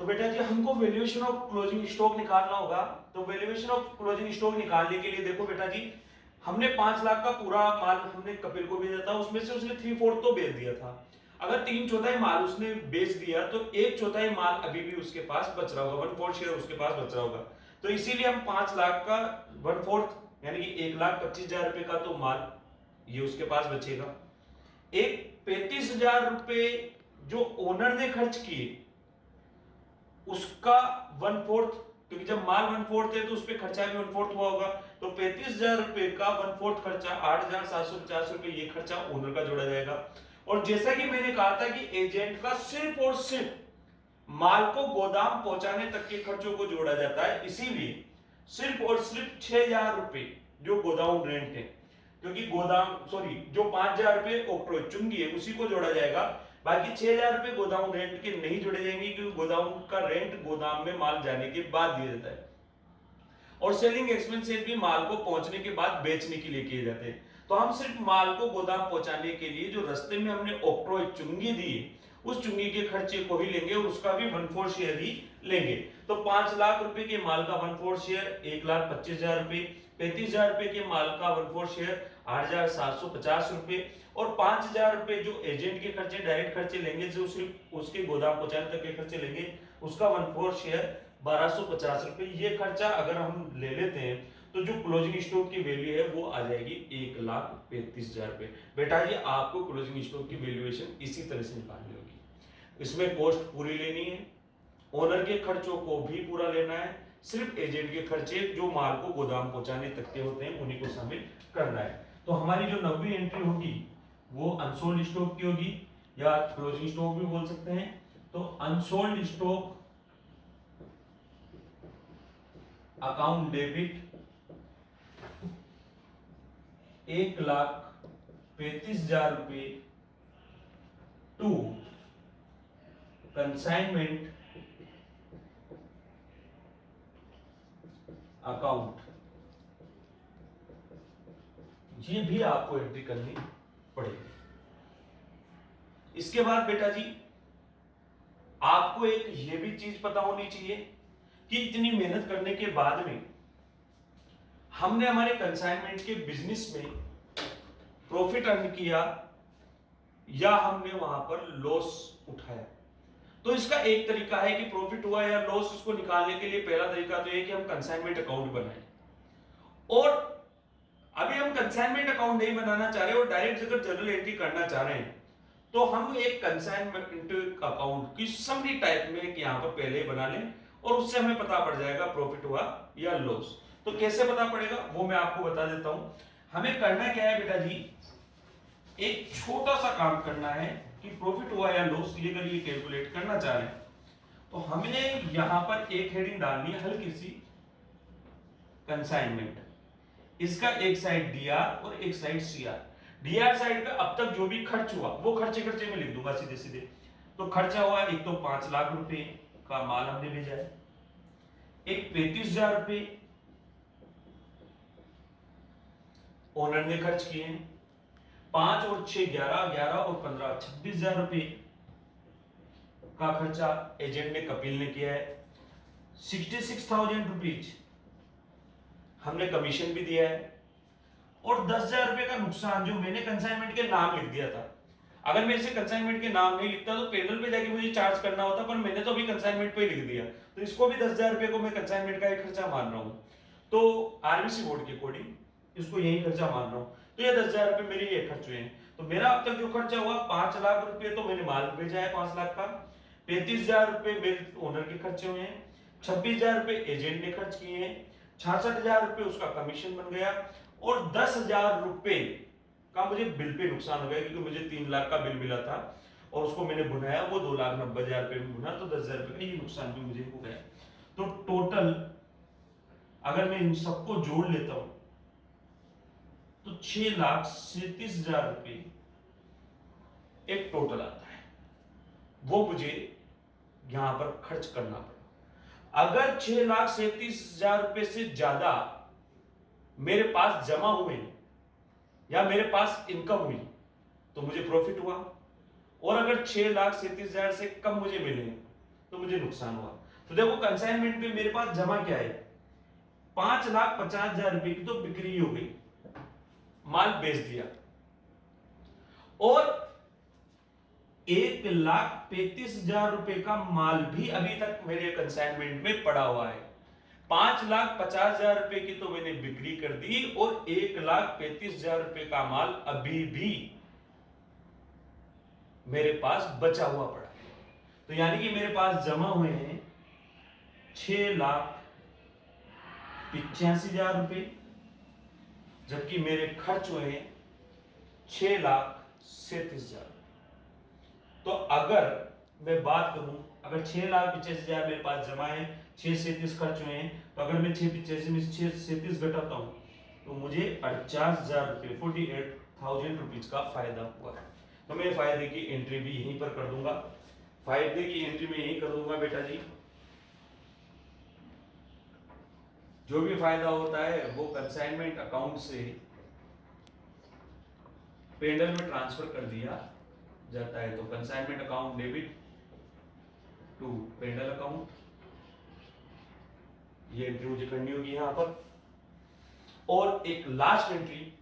तो बेटा जी हमको वैल्यूएशन ऑफ क्लोजिंग स्टॉक निकालना होगा। तो वैल्यूएशन ऑफ क्लोजिंग स्टॉक निकालने के लिए देखो बेटा जी, हमने 5 लाख का पूरा माल हमने कपिल को भेजा था, उसमें से उसने 3/4 तो बेच दिया था। अगर 3/4 माल उसने बेच दिया तो 1/4 माल अभी भी उसके पास बच रहा होगा, 1/4 शेयर उसके पास बच रहा होगा। तो इसीलिए हम 5 लाख का 1/4 यानी कि 1,25,000 रुपए का तो माल ये उसके पास बचेगा। एक 35,000 रुपए जो ओनर ने खर्च किए उसका 1/4, क्योंकि जब माल 1/4 है तो उस पर खर्चा भी 1/4 हुआ होगा। तो 35,000 रुपए का 1/4 खर्चा 8,750 रुपए ये खर्चा ओनर का जोड़ा जाएगा। और जैसा कि मैंने कहा था कि एजेंट का सिर्फ और सिर्फ माल को गोदाम पहुंचाने तक के खर्चों को जोड़ा जाता है, इसीलिए सिर्फ और सिर्फ 6,000 रुपए जो गोदाम रेंट है, क्योंकि गोदाम जो 5,000 रुपए ऑक्ट्रोय चुंगी है उसी को जोड़ा जाएगा। बाकी 6,000 रुपए गोदाम रेंट के नहीं जोड़े जाएंगे, क्योंकि गोदाम का रेंट गोदाम में माल जाने के बाद दिया जाता है और सेलिंग एक्सपेंसेस भी माल को पहुंचने के बाद बेचने के लिए किए जाते हैं। तो हम सिर्फ माल को गोदाम पहुंचाने के लिए जो रास्ते में हमने ऑक्ट्रोय चुंगी दी उस चुंगी के खर्चे को ही लेंगे और उसका भी 1/4 शेयर ही लेंगे। तो 5 लाख रुपए के माल का 1/4 शेयर 1,25,000 रुपए, 35,000 रुपए के माल का 1/4 शेयर 8,750 रुपए और 5,000 रुपए जो एजेंट के खर्चे डायरेक्ट खर्चे लेंगे, जो सिर्फ उसके गोदाम पहुंचाने तक के खर्चे लेंगे उसका 1/4 शेयर 1,250 रुपए। ये खर्चा अगर हम ले लेते हैं तो जो क्लोजिंग स्टॉक की वैल्यू है वो आ जाएगी 1,35,000 रुपए। बेटा जी आपको क्लोजिंग स्टॉक की वैल्यूएशन इसी तरह से निकालनी होगी। इसमें कॉस्ट पूरी लेनी है, ओनर के खर्चों को भी पूरा लेना है, सिर्फ एजेंट के खर्चे जो माल को गोदाम पहुंचाने तक के होते हैं उन्हीं को शामिल करना है। तो हमारी जो 90वीं एंट्री होगी वो अनसोल्ड स्टॉक की होगी या क्लोजिंग स्टॉक भी बोल सकते हैं। तो अनसोल्ड स्टॉक अकाउंट डेबिट 1,35,000 रुपए टू कंसाइनमेंट अकाउंट, ये भी आपको एंट्री करनी पड़ेगी। इसके बाद बेटा जी आपको एक ये भी चीज पता होनी चाहिए कि इतनी मेहनत करने के बाद में हमने हमारे कंसाइनमेंट के बिजनेस में प्रॉफिट अर्न किया या हमने वहां पर लॉस उठाया। तो इसका एक तरीका है कि प्रॉफिट हुआ या लॉस उसको निकालने के लिए पहला तरीका तो ये कि हम कंसाइनमेंट अकाउंट बनाएं। और अभी हम कंसाइनमेंट अकाउंट नहीं बनाना चाह रहे और डायरेक्ट अगर जर्नल एंट्री करना चाह रहे हैं तो हम एक कंसाइनमेंट अकाउंट की समरी टाइप में यहां पर पहले बना लें और उससे हमें पता पड़ जाएगा प्रॉफिट हुआ या लॉस। तो कैसे पता पड़ेगा वो मैं आपको बता देता हूं। हमें करना क्या है बेटा जी, एक छोटा सा काम करना है कि प्रॉफिट हुआ या लॉस ये अगर ये कैलकुलेट करना चाह रहे हैं तो हमें यहां पर एक हेडिंग डालनी है हल्की सी, कंसाइनमेंट। इसका एक साइड डीआर और एक साइड सीआर। डीआर साइड पे अब तक जो भी खर्च हुआ वो खर्चे में लिख दूंगा सीधे सीधे। तो खर्चा हुआ एक तो 5 लाख रुपए का माल हमने भेजा है, एक 35,000 रुपए ओनर ने खर्च किए हैं, 5 और 6 11, 11 और 15 26,000 रुपए का खर्चा एजेंट ने कपिल ने किया है, 66,000 रुपीज हमने कमीशन भी दिया है और 10,000 रुपए का नुकसान जो मैंने कंसाइनमेंट के नाम लिख दिया था। अगर मैं इसे कंसाइनमेंट के नाम नहीं लिखता तो पेनल पे जाके मुझे चार्ज करना होता, पर मैंने तो अभी कंसाइनमेंट पे लिख दिया तो इसको भी 10,000 रुपए को मैं कंसाइनमेंट का एक खर्चा मान रहा हूं। तो आरबीसी बोर्ड के अकॉर्डिंग इसको यही खर्चा मान रहा हूं। तो ये 10,000 रुपए मेरे ये खर्च हुए हैं। तो मेरा अब तक जो खर्चा हुआ 5 लाख रुपए तो मैंने माल भेजा है 5 लाख का, 35,000 रुपए मेरे ओनर के खर्चे हुए हैं, 26,000 रुपए एजेंट ने खर्च किए हैं, 66,000 रुपए उसका कमीशन बन गया और 10,000 रुपए का मुझे बिल पे नुकसान हो गया, क्योंकि मुझे 3 लाख का बिल मिला था और उसको मैंने बुनाया वो 2,90,000 रुपए में बुना, तो 10,000 रुपए का ये नुकसान भी मुझे हो गया। तो टोटल अगर मैं इन सबको जोड़ लेता हूं तो 6,37,000 रुपए एक टोटल आता है, वो मुझे यहां पर खर्च करना पड़ा। अगर 6,37,000 रुपए से ज्यादा मेरे पास जमा हुए या मेरे पास इनकम हुई तो मुझे प्रॉफिट हुआ, और अगर 6,37,000 से कम मुझे मिले तो मुझे नुकसान हुआ। तो देखो कंसाइनमेंट पे मेरे पास जमा क्या है, 5,50,000 रुपए की तो बिक्री हो गई, माल बेच दिया, और 1,35,000 रुपए का माल भी अभी तक मेरे कंसाइनमेंट में पड़ा हुआ है। 5,50,000 रुपए की तो मैंने बिक्री कर दी और 1,35,000 रुपए का माल अभी भी मेरे पास बचा हुआ पड़ा है। तो यानी कि मेरे पास जमा हुए हैं 6,85,000 रुपए, जबकि मेरे खर्च हुए हैं 6,37,000। तो अगर मैं बात करूं, अगर 6,85,000 मेरे पास जमा है, 6,37 खर्च हुए हैं, तो अगर मैं 6,85 में 6,37 घटाता हूं तो मुझे 48,000 रुपए 48,000 रुपीज का फायदा हुआ है। तो मैं फायदे की एंट्री भी यहीं पर कर दूंगा, फायदे की एंट्री में यहीं कर दूंगा बेटा जी। जो भी फायदा होता है वो कंसाइनमेंट अकाउंट से पेंडल में ट्रांसफर कर दिया जाता है। तो consignment account debit to P and L account, ये एंट्री मुझे करनी होगी यहां पर। और एक लास्ट एंट्री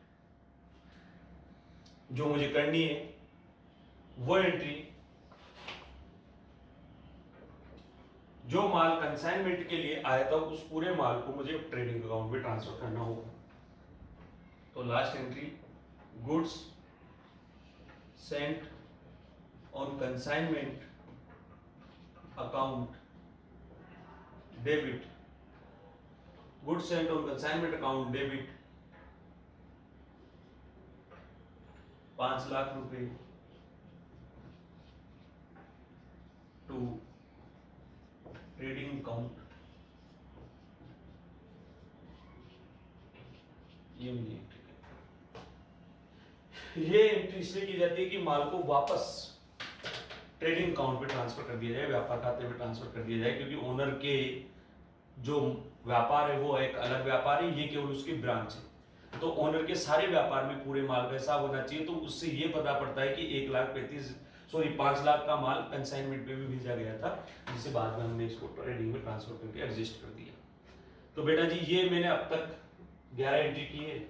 जो मुझे करनी है वो एंट्री, जो माल कंसाइनमेंट के लिए आया था उस पूरे माल को मुझे ट्रेडिंग अकाउंट में ट्रांसफर करना होगा। तो last entry, goods Saint on consignment account debit, goods Saint on consignment account debit 5 lakh रुपए टू ट्रेडिंग अकाउंट। ये मुझे ये एंट्री इसलिए की जाती है कि माल को वापस ट्रेडिंग अकाउंट पे ट्रांसफर कर दिया जाए, व्यापार खाते में ट्रांसफर कर दिया जाए, क्योंकि ओनर के जो व्यापार है वो एक अलग व्यापार है, ये केवल उसकी ब्रांच है। तो ओनर के सारे व्यापार में पूरे माल का हिसाब होना चाहिए। तो उससे ये पता पड़ता है कि 5 लाख का माल कंसाइनमेंट पे भी भेजा गया था, जिसे बाद में हमने इसको ट्रेडिंग में ट्रांसफर करके एडजस्ट कर दिया। तो बेटा जी ये मैंने अब तक 11 एंट्री की है,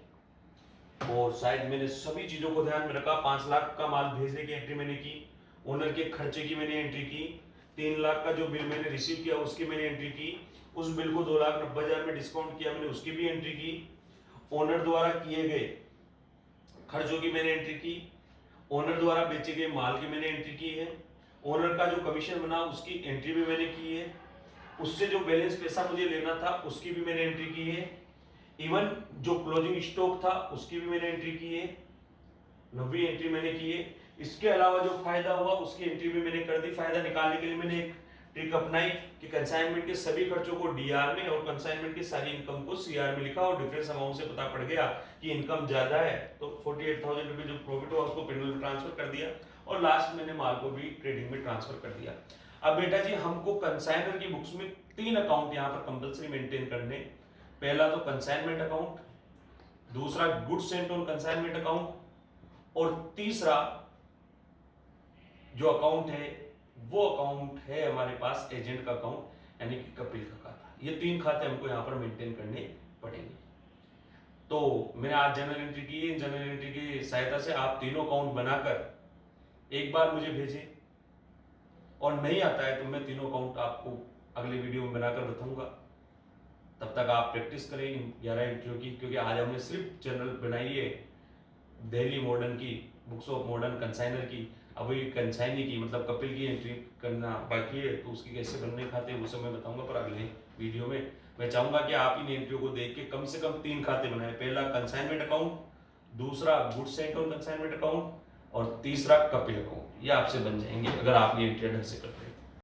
और शायद मैंने सभी चीजों को ध्यान में रखा। 5 लाख का माल भेजने की एंट्री मैंने की, ओनर के खर्चे की मैंने एंट्री की, 3 लाख का जो बिल मैंने रिसीव किया उसकी मैंने एंट्री की, उस बिल को 2,90,000 में डिस्काउंट किया मैंने, उसकी भी एंट्री की, ओनर द्वारा किए गए खर्चों की मैंने एंट्री की, ओनर द्वारा बेचे गए माल की मैंने एंट्री की है, ओनर का जो कमीशन बना उसकी एंट्री भी मैंने की है, उससे जो बैलेंस पैसा मुझे लेना था उसकी भी मैंने एंट्री की है, इवन जो क्लोजिंग स्टॉक था उसकी भी मैंने एंट्री की है, 90 एंट्री मैंने की है। इसके अलावा जो फायदा हुआ उसकी एंट्री भी मैंने कर दी। फायदा निकालने के लिए मैंने एक ट्रिक अपनाई कि कंसाइनमेंट के सभी खर्चों को डीआर में और कंसाइनमेंट की सारी इनकम को सीआर में लिखा, और डिफरेंस अमाउंट से पता पड़ गया कि इनकम ज्यादा है, तो 48,000 रुपए जो प्रॉफिट हुआ उसको पेंडल में ट्रांसफर कर दिया, और लास्ट मैंने माल को भी ट्रेडिंग में ट्रांसफर कर दिया। अब बेटा जी हमको कंसाइनर की बुक्स में 3 अकाउंट यहाँ पर कंपल्सरी मेंटेन करने। पहला तो कंसाइनमेंट अकाउंट, दूसरा goods Saint on consignment account, और तीसरा जो अकाउंट है वो अकाउंट है हमारे पास एजेंट का अकाउंट, यानी कि कपिल का खाता। ये 3 खाते हमको यहाँ पर मेंटेन करने पड़ेंगे। तो मैंने आज जनरल एंट्री की है, जनरल एंट्री की सहायता से आप तीनों अकाउंट बनाकर एक बार मुझे भेजें, और नहीं आता है तो मैं तीनों अकाउंट आपको अगले वीडियो में बनाकर बताऊंगा। तब तक आप प्रैक्टिस करें इन 11 एंट्रियों की, क्योंकि आज हमने सिर्फ जनरल बनाई है दिल्ली मॉडर्न की, बुक्स ऑफ मॉडर्न कंसाइनर की, अभी कंसाइनी की मतलब कपिल की एंट्री करना बाकी है, तो उसकी कैसे बनने खाते वो सब मैं बताऊंगा पर अगले वीडियो में। मैं चाहूंगा कि आप इन एंट्रियों को देख के कम से कम 3 खाते बनाएं। पहला कंसाइनमेंट अकाउंट, दूसरा goods Saint on consignment account, और तीसरा कपिल अकाउंट। ये आपसे बन जाएंगे अगर आप ये एंट्री ढंग से करते हैं।